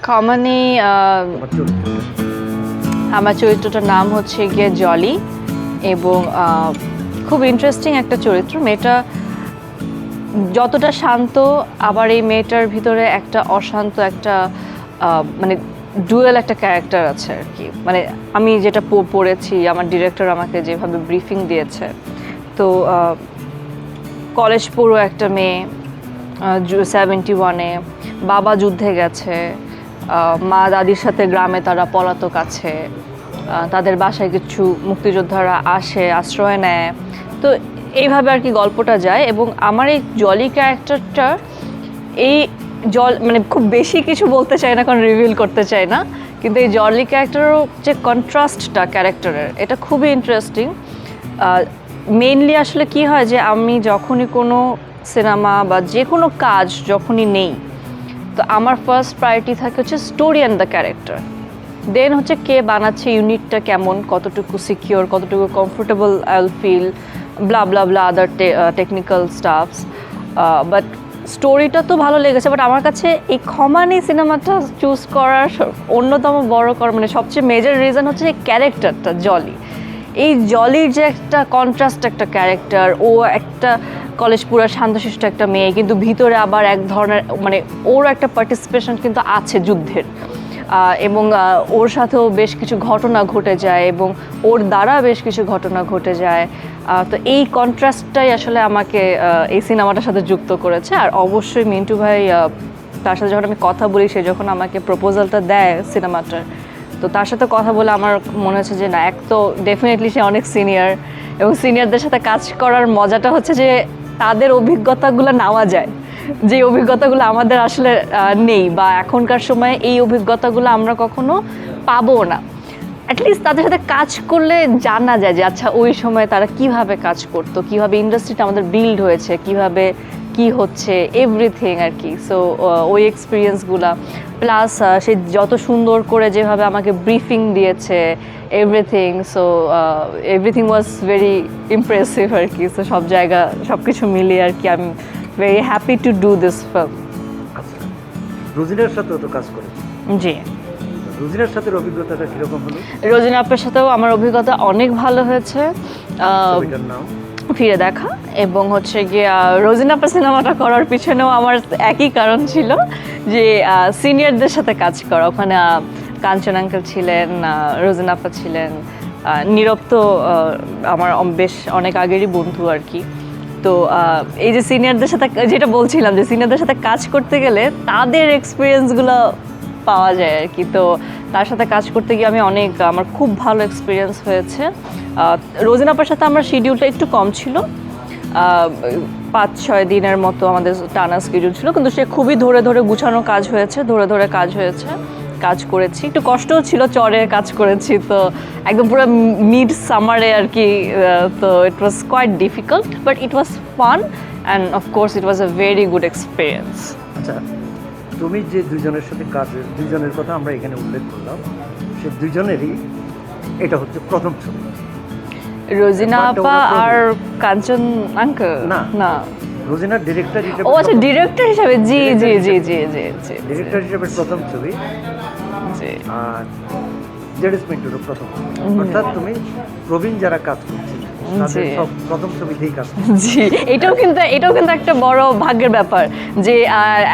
কমনে আমার চরিত্রটার নাম হচ্ছে গিয়ে জলি এবং খুব ইন্টারেস্টিং একটা চরিত্র। মেয়েটা যতটা শান্ত, আবার এই মেয়েটার ভিতরে একটা অশান্ত একটা মানে ডুয়েল একটা ক্যারেক্টার আছে আর কি। মানে আমি যেটা পড়েছি, আমার ডিরেক্টর আমাকে যেভাবে ব্রিফিং দিয়েছে, তো কলেজ পড়ো একটা মেয়ে, 71-এ বাবা যুদ্ধে গেছে, মা দাদির সাথে গ্রামে তারা পলাতক আছে, তাদের বাসায় কিছু মুক্তিযোদ্ধারা আসে, আশ্রয় নেয়। তো এইভাবে আর কি গল্পটা যায়। এবং আমার এই জলি ক্যারেক্টারটা, এই মানে খুব বেশি কিছু বলতে চাই না, কারণ রিভিল করতে চাই না, কিন্তু এই জলি ক্যারেক্টারের যে কন্ট্রাস্টটা ক্যারেক্টারের, এটা খুবই ইন্টারেস্টিং। মেইনলি আসলে কি হয় যে আমি যখনই কোনো সিনেমা বা যে কোনো কাজ যখনই নেই, তো আমার ফার্স্ট প্রায়োরিটি থাকে হচ্ছে story and the character, then হচ্ছে কে বানাচ্ছে, ইউনিটটা কেমন, কতটুকু সিকিওর, কতটুকু comfortable I will feel, blah blah blah other technical stuffs. But স্টোরিটা তো ভালো লেগেছে। বাট আমার কাছে এই খমানি সিনেমাটা চুজ করার অন্যতম বড় মানে সবচেয়ে মেজর রিজন হচ্ছে এই ক্যারেক্টারটা জলি। এই জলির যে একটা কন্ট্রাস্ট একটা ক্যারেক্টার, ও একটা কলেজ পুরা শান্তশিষ্ট একটা মেয়ে, কিন্তু ভিতরে আবার এক ধরনের মানে ওর একটা পার্টিসিপেশন কিন্তু আছে যুদ্ধের, এবং ওর সাথেও বেশ কিছু ঘটনা ঘটে যায় এবং ওর দ্বারা বেশ কিছু ঘটনা ঘটে যায়। তো এই কন্ট্রাস্টটাই আসলে আমাকে এই সিনেমাটার সাথে যুক্ত করেছে। আর অবশ্যই মিন্টু ভাই, তার সাথে যখন আমি কথা বলি, সে যখন আমাকে প্রপোজালটা দেয় সিনেমাটার, তো তার সাথে কথা বলে আমার মনে হচ্ছে যে না, এক তো ডেফিনেটলি সে অনেক সিনিয়র, এবং সিনিয়রদের সাথে কাজ করার মজাটা হচ্ছে যে তাদের অভিজ্ঞতাগুলো নেওয়া যায়, যে অভিজ্ঞতাগুলো আমাদের আসলে নেই, বা এখনকার সময়ে এই অভিজ্ঞতাগুলো আমরা কখনো পাবো না। অ্যাটলিস্ট তাদের সাথে কাজ করলে জানা যায় যে আচ্ছা ওই সময় তারা কিভাবে কাজ করতো, কিভাবে ইন্ডাস্ট্রিটা আমাদের বিল্ড হয়েছে, কিভাবে কি হচ্ছে, এভরিথিং আর কি। সো ওই এক্সপিরিয়েন্সগুলা প্লাস সে যত সুন্দর করে যেভাবে আমাকে ব্রিফিং দিয়েছে, everything, so everything was very impressive আর কি। সো সব জায়গা সব কিছু মিলিয়ে আর কি আমি very happy to do this film. রোজিনার সাথেও তো কাজ করেছি। জি, রোজিনার সাথে অভিজ্ঞতাটা কিরকম হলো? রোজিনা আপনার সাথেও আমার অভিজ্ঞতা অনেক ভালো হয়েছে। ছবিটার নাম ফিরে দেখা, এবং হচ্ছে গিয়ে রোজিনা আপা সিনেমাটা করার পিছনেও আমার একই কারণ ছিল, যে সিনিয়রদের সাথে কাজ করা। ওখানে কাঞ্চন আঙ্কেল ছিলেন, রোজিনা আপা ছিলেন, নীরব তো আমার বেশ অনেক আগেরই বন্ধু আর কি। তো এই যে সিনিয়রদের সাথে, যেটা বলছিলাম যে সিনিয়রদের সাথে কাজ করতে গেলে তাদের এক্সপিরিয়েন্সগুলো পাওয়া যায় আর কি। তো তার সাথে কাজ করতে গিয়ে আমার খুব ভালো এক্সপিরিয়েন্স হয়েছে। রোজিনা আপার সাথে আমার শিডিউলটা একটু কম ছিল, 5-6 দিনের মতো আমাদের টানা শিডিউল ছিল, কিন্তু সে খুবই ধরে ধরে গুছানো কাজ হয়েছে, ধরে ধরে কাজ হয়েছে, কাজ করেছি। একটু কষ্টও ছিল, চরে কাজ করেছি, তো একদম পুরো মিড সামারে আর কি। তো it was quite difficult, but it was fun and of course it was a very good experience. আচ্ছা, তুমি যে দুজনের সাথে দুজনের কথা আমরা এখানে উল্লেখ করলাম, সে দুজনেরই এটা হচ্ছে প্রথম ছবি। রোজিনা আপা আর কাঞ্চন আঙ্কেল? না, রোজিনার ডিরেক্টর হিসেবে। ও আচ্ছা, ডিরেক্টর হিসেবে। জি জি জি জি জি জি, ডিরেক্টর হিসেবে প্রথম ছবি। জি, আর জেডিস মিন্টুরও প্রথম। অর্থাৎ তুমি প্রবীণ যারা কাজ করছে তাদের সব প্রথম ছবিতেই কাজ করছে। জি, এটাও কিন্তু একটা বড় ভাগ্যের ব্যাপার যে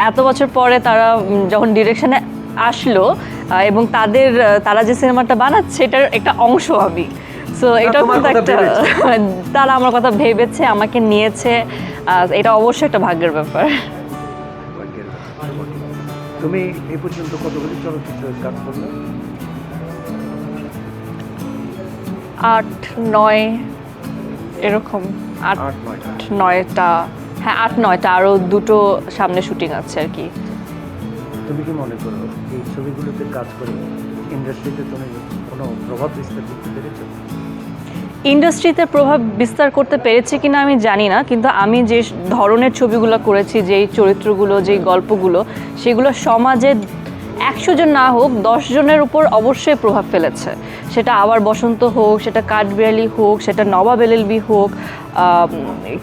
এত বছর পরে তারা যখন ডিরেকশনে আসলো, এবং তারা যে সিনেমাটা বানাচ্ছে এটার একটা অংশ আমি। সো এটাও কিন্তু একটা, তারা আমার কথা ভেবেছে, আমাকে নিয়েছে, এটা অবশ্যই একটা ভাগ্যের ব্যাপার। তুমি এই পর্যন্ত কতগুলি চলচ্চিত্রে কাজ করলে? 8-9 এরকম, 8-9টা। হ্যাঁ, 8-9টা, আরও 2টো সামনে শুটিং আছে আর কি। তুমি কি মনে করো এই ছবিগুলোতে কাজ করে ইন্ডাস্ট্রিতে তুমি কোনো প্রভাব বিস্তার করতে পেরেছো? ইন্ডাস্ট্রিতে প্রভাব বিস্তার করতে পেরেছি কিনা আমি জানি না, কিন্তু আমি যে ধরনের ছবিগুলো করেছি, যেই চরিত্রগুলো, যেই গল্পগুলো, সেগুলো সমাজে 100 জন না হোক 10 জনের উপর অবশ্যই প্রভাব ফেলেছে। সেটা আবার বসন্ত হোক, সেটা কাঠবিড়ালি হোক, সেটা নবাব এলএলবি হোক,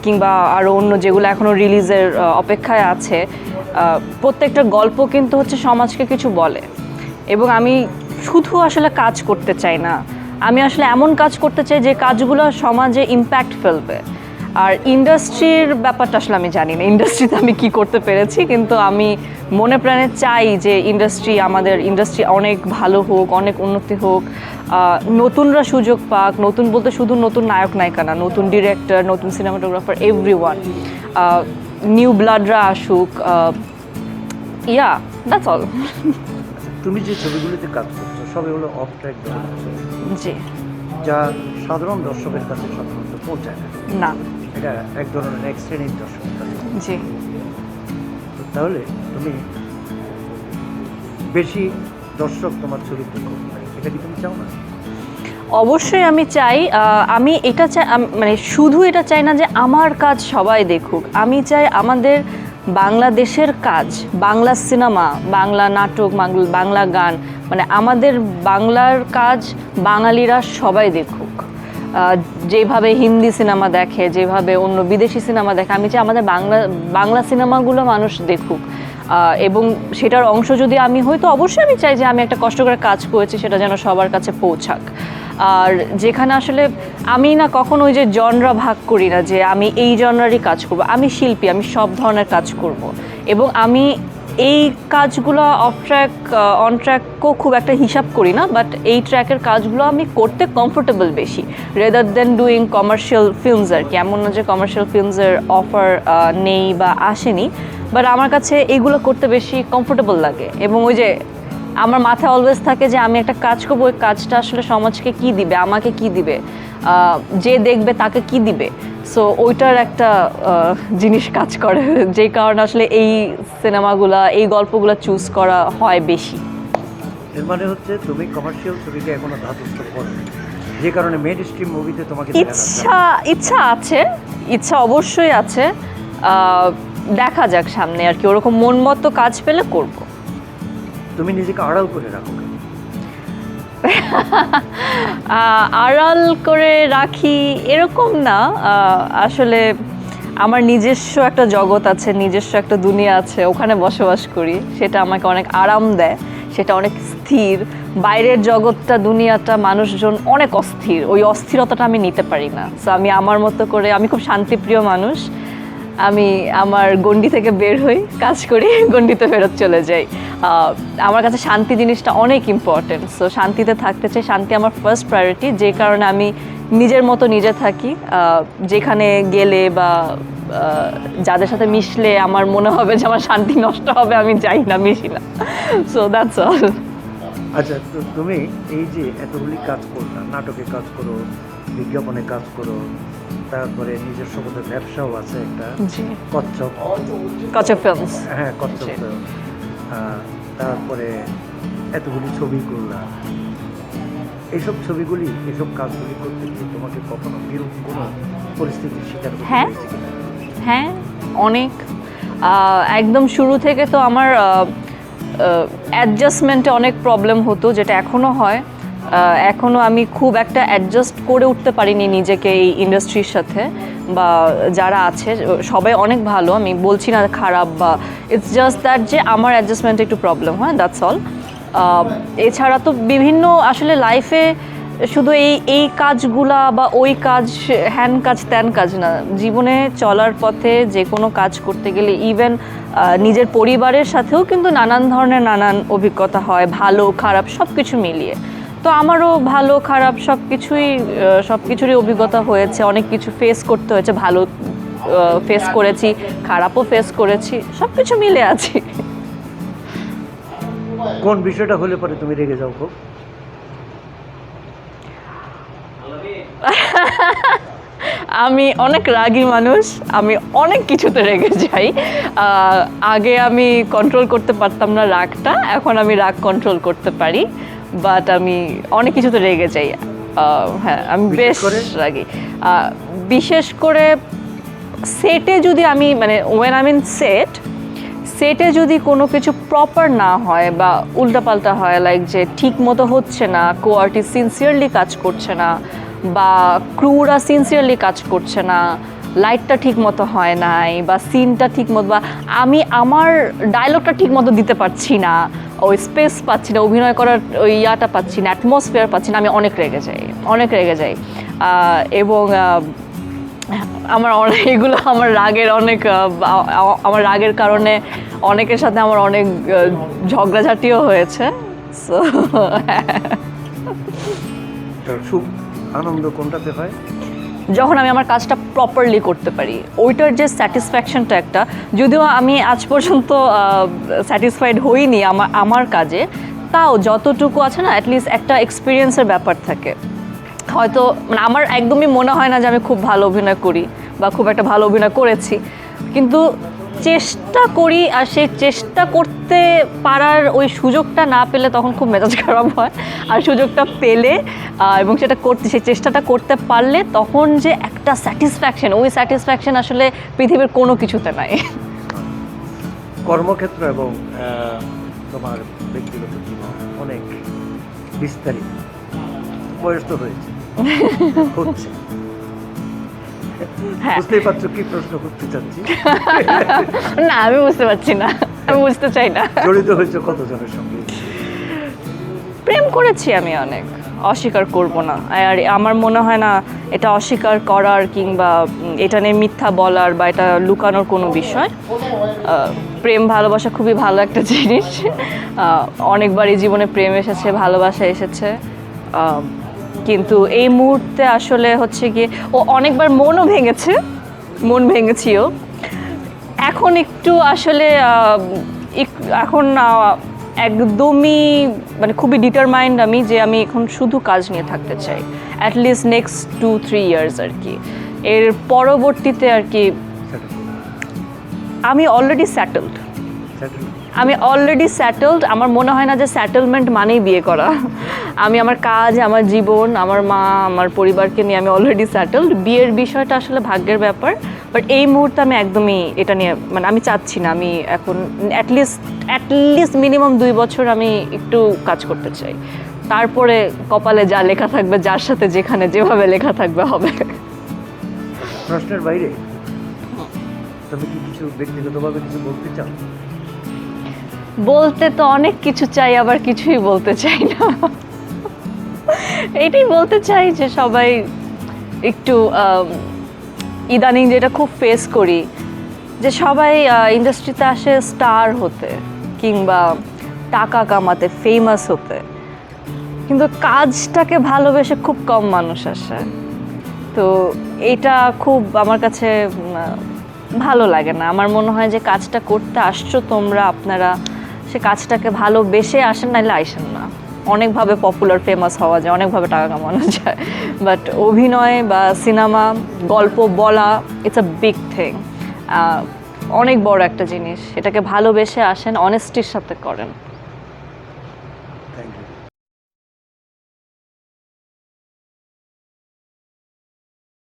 কিংবা আরও অন্য যেগুলো এখনও রিলিজের অপেক্ষায় আছে। প্রত্যেকটা গল্প কিন্তু হচ্ছে সমাজকে কিছু বলে। এবং আমি শুধু আসলে কাজ করতে চাই না, আমি আসলে এমন কাজ করতে চাই যে কাজগুলো সমাজে ইম্প্যাক্ট ফেলবে। আর ইন্ডাস্ট্রির ব্যাপারটা আসলে আমি জানি না ইন্ডাস্ট্রিতে আমি কি করতে পেরেছি, কিন্তু আমি মনে প্রাণে চাই যে আমাদের ইন্ডাস্ট্রি অনেক ভালো হোক, অনেক উন্নতি হোক, নতুনরা সুযোগ পাক। নতুন বলতে শুধু নতুন নায়ক নায়িকা না, নতুন ডিরেক্টর, নতুন সিনেমাটোগ্রাফার, এভরিওয়ান, নিউ ব্লাডরা আসুক। ইয়া, দ্যাটস অল। তুমি যে ছবিগুলিতে কাজ করছো সবই হলো অফ ট্র্যাক জি। যা সাধারণ দর্শকের কাছে সাধারণত পৌঁছায় না। না। এটা এক ধরনের এক শ্রেণীর দর্শকের কাছে। জি। তাহলে তুমি বেশি দর্শক তোমার ছবিতে দেখুক, এটা কি তুমি চাও না? অবশ্যই আমি চাই। আমি এটা চাই, মানে শুধু এটা চাই না যে আমার কাজ সবাই দেখুক, আমি চাই আমাদের বাংলাদেশের কাজ, বাংলা সিনেমা, বাংলা নাটক, বাংলা গান, মানে আমাদের বাংলার কাজ বাঙালিরা সবাই দেখুক। যেভাবে হিন্দি সিনেমা দেখে, যেভাবে অন্য বিদেশি সিনেমা দেখে, আমি চাই আমাদের বাংলা সিনেমাগুলো মানুষ দেখুক। এবং সেটার অংশ যদি আমি হই, তো অবশ্যই আমি চাই যে আমি একটা কষ্ট করে কাজ করেছি সেটা যেন সবার কাছে পৌঁছাক। আর যেখানে আসলে আমি না কখনো ওই যে জনরা ভাগ করি না যে আমি এই জনরারই কাজ করব, আমি শিল্পী, আমি সব ধরনের কাজ করব। এবং আমি এই কাজগুলো অফ ট্র্যাক অন ট্র্যাকও খুব একটা হিসাব করি না, বাট এই ট্র্যাকের কাজগুলো আমি করতে কমফোর্টেবল বেশি, rather than doing commercial films. আর কি এমন না যে কমার্শিয়াল ফিল্মসের অফার নেই বা আসেনি, বাট আমার কাছে এইগুলো করতে বেশি কমফোর্টেবল লাগে। এবং ওই যে আমার মাথায় অলওয়েজ থাকে যে আমি একটা কাজ করবো, ওই কাজটা আসলে সমাজকে কি দিবে, আমাকে কি দিবে, যে দেখবে তাকে কি দিবে। সো ওইটার একটা জিনিস কাজ করে, যেই কারণে আসলে এই সিনেমাগুলা, এই গল্পগুলো চুজ করা হয় বেশি। এর মানে হচ্ছে তুমি কমার্শিয়াল ছবিকে এখনো ধাতস্থ করো, যে কারণে মেইন স্ট্রিম মুভিতে তোমাকে ইচ্ছা আছে, ইচ্ছা অবশ্যই আছে। দেখা যাক সামনে আর কি, ওরকম মন মতো কাজ পেলে করব। তুমি নিজেকে আড়াল করে রাখো? আড়াল করে রাখি এরকম না, আসলে আমার নিজস্ব একটা জগৎ আছে, নিজস্ব একটা দুনিয়া আছে, ওখানে বসবাস করি, সেটা আমাকে অনেক আরাম দেয়, সেটা অনেক স্থির। বাইরের জগৎটা, দুনিয়াটা, মানুষজন অনেক অস্থির, ওই অস্থিরতাটা আমি নিতে পারি না। সো আমি আমার মতো করে, আমি খুব শান্তিপ্রিয় মানুষ, আমি আমার গণ্ডি থেকে বের হই, কাজ করি, গণ্ডিতে ফেরত চলে যাই। আমার কাছে শান্তি জিনিসটা অনেক ইম্পর্টেন্ট। সো শান্তিতে থাকতে চাই, শান্তি আমার ফার্স্ট প্রায়োরিটি, যে কারণে আমি নিজের মতো নিজে থাকি। যেখানে গেলে বা যাদের সাথে মিশলে আমার মনে হবে যে আমার শান্তি নষ্ট হবে, আমি যাই না, মিশি না। So that's all. আচ্ছা, তো তুমি এই যে এতগুলি কাজ করো, নাটকে কাজ করো, বিজ্ঞাপনে কাজ করো, তারপরে নিজস্ব বোধহয় ব্যবসাও আছে একটা, কচ্ছপ ফিল্মস। হ্যাঁ, কচ্ছপ ফিল্ম। তারপরে এতগুলি ছবি করলাম, এইসব ছবিগুলি, এইসব কাজগুলি করতে গিয়ে তোমাকে কখনো বিরূপ কোনো পরিস্থিতির শিকার করতে হয়েছে কিনা? হ্যাঁ, অনেক। একদম শুরু থেকে তো আমার অ্যাডজাস্টমেন্টে অনেক প্রবলেম হতো, যেটা এখনও হয়। এখনও আমি খুব একটা অ্যাডজাস্ট করে উঠতে পারিনি নিজেকে এই ইন্ডাস্ট্রির সাথে, বা যারা আছে সবাই অনেক ভালো, আমি বলছি না খারাপ, বা ইটস জাস্ট দ্যাট যে আমার অ্যাডজাস্টমেন্টে একটু প্রবলেম হয়, দ্যাটস অল। এছাড়া তো বিভিন্ন আসলে লাইফে শুধু এই কাজগুলা বা ওই কাজ, হ্যান কাজ ত্যান কাজ না, জীবনে চলার পথে যে কোনো কাজ করতে গেলে ইভেন নিজের পরিবারের সাথেও কিন্তু নানান ধরনের নানান অভিজ্ঞতা হয়, ভালো খারাপ সব কিছু মিলিয়ে। তো আমারও ভালো খারাপ সব কিছুরই অভিজ্ঞতা হয়েছে, অনেক কিছু ফেস করতে হয়েছে, ভালো ফেস করেছি, খারাপও ফেস করেছি, সব কিছু মিলে আছি। কোন বিষয়টা হলে পরে তুমি রেগে যাও খুব? আমি অনেক রাগী মানুষ, আমি অনেক কিছুতে রেগে যাই। আগে আমি কন্ট্রোল করতে পারতাম না রাগটা, এখন আমি রাগ কন্ট্রোল করতে পারি, বাট আমি অনেক কিছুতে রেগে যাই। হ্যাঁ, আমি বেশ রাগী। বিশেষ করে সেটে যদি আমি, মানে ওয়েন আই মিন সেটে যদি কোনো কিছু প্রপার না হয় বা উল্টাপাল্টা হয়, লাইক যে ঠিক মতো হচ্ছে না, কোয়ার্টিস্ট সিনসিয়ারলি কাজ করছে না, বা ক্রুরা সিনসিয়ারলি কাজ করছে না, লাইটটা ঠিক মতো হয় নাই বা সিনটা ঠিক মতো বা আমি আমার ডায়লগটা ঠিক মতো দিতে পারছি না, ওই স্পেস পাচ্ছি না, অভিনয় করার ওই ইয়াটা পাচ্ছি না, অ্যাটমসফিয়ার পাচ্ছি না, আমি অনেক রেগে যাই, অনেক রেগে যাই। এবং আমার এগুলো আমার রাগের অনেক আমার রাগের কারণে অনেকের সাথে আমার অনেক ঝগড়াঝাটিও হয়েছে। সো তোর সুখ আনন্দ কোনটাতে হয়? যখন আমি আমার কাজটা প্রপারলি করতে পারি, ওইটার যে স্যাটিসফ্যাকশনটা একটা, যদিও আমি আজ পর্যন্ত স্যাটিসফাইড হইনি আমার কাজে, তাও যতটুকু আছে না অ্যাটলিস্ট একটা এক্সপিরিয়েন্সের ব্যাপার থাকে। হয়তো মানে আমার একদমই মনে হয় না যে আমি খুব ভালো অভিনয় করি বা খুব একটা ভালো অভিনয় করেছি, কিন্তু চেষ্টা করি, আর সেই চেষ্টা করতে পারার ওই সুযোগটা না পেলে তখন খুব মেজাজ খারাপ হয়। আর সুযোগটা পেলে এবং সেটা করতে, সেই চেষ্টাটা করতে পারলে তখন যে একটা স্যাটিসফ্যাকশন, ওই স্যাটিসফ্যাকশন আসলে পৃথিবীর কোনো কিছুতে নাই। কর্মক্ষেত্র এবং তোমার ব্যক্তিগত জীবন অনেক বিস্তারিত, বয়স তো হয়েছে, হচ্ছে, হ্যাঁ। বুঝতেই পারছো কি প্রশ্ন করতে চাচ্ছি। না, আমি বুঝতে পারছি না, আমি বুঝতে চাই না। জড়িত হয়েছে কতজনের সঙ্গে? প্রেম করেছি আমি অনেক, অস্বীকার করব না। আর আমার মনে হয় না এটা অস্বীকার করার কিংবা এটা নিয়ে মিথ্যা বলার বা এটা লুকানোর কোনো বিষয়। প্রেম ভালোবাসা খুবই ভালো একটা জিনিস। অনেকবারই জীবনে প্রেম এসেছে, ভালোবাসা এসেছে, কিন্তু এই মুহূর্তে আসলে হচ্ছে গিয়ে ও অনেকবার মনও ভেঙেছে, মন ভেঙেছিও। এখন একটু আসলে এখন একদমই মানে খুবই ডিটারমাইন্ড আমি যে আমি এখন শুধু কাজ নিয়ে থাকতে চাই, অ্যাটলিস্ট নেক্সট 2-3 ইয়ার্স আর কি। এর পরবর্তীতে আর কি আমি অলরেডি সেটেলড, আমি অলরেডি সেটেলড। আমার মনে হয় না যে সেটেলমেন্ট মানেই বিয়ে করা। আমি আমার কাজ, আমার জীবন, আমার মা, আমার পরিবারকে নিয়ে আমি অলরেডি সেটেলড। বিয়ের বিষয়টা আসলে ভাগ্যের ব্যাপার, বাট এই মুহূর্তে আমি একদমই এটা নিয়ে মানে আমি চাচ্ছি না। আমি এখন অ্যাটলিস্ট মিনিমাম 2 বছর আমি একটু কাজ করতে চাই, তারপরে কপালে যা লেখা থাকবে, যার সাথে যেখানে যেভাবে লেখা থাকবে হবে। প্রশ্নের বাইরে তুমি কি কিছু ব্যক্তিগতভাবে কিছু বলতে চাও? বলতে তো অনেক কিছু চাই, আবার কিছুই বলতে চাই না। এটাই বলতে চাই যে সবাই একটু ইদানিং যেটা খুব ফেস করি, যে সবাই ইন্ডাস্ট্রিতে আসে স্টার হতে কিংবা টাকা কামাতে, ফেমাস হতে, কিন্তু কাজটাকে ভালোবেসে খুব কম মানুষ আসে। তো এটা খুব আমার কাছে ভালো লাগে না। আমার মনে হয় যে কাজটা করতে আসছো তোমরা, আপনারা সে কাজটাকে ভালোবেসে আসেন, নাইলে আইসেন না। অনেকভাবে পপুলার, ফেমাস হওয়া যায়, অনেকভাবে টাকা কামানো যায়, বাট অভিনয় বা সিনেমা, গল্প বলা, ইটস আ বিগ থিং, অনেক বড় একটা জিনিস। এটাকে ভালোবেসে আসেন, অনেস্টির সাথে করেন। Thank you.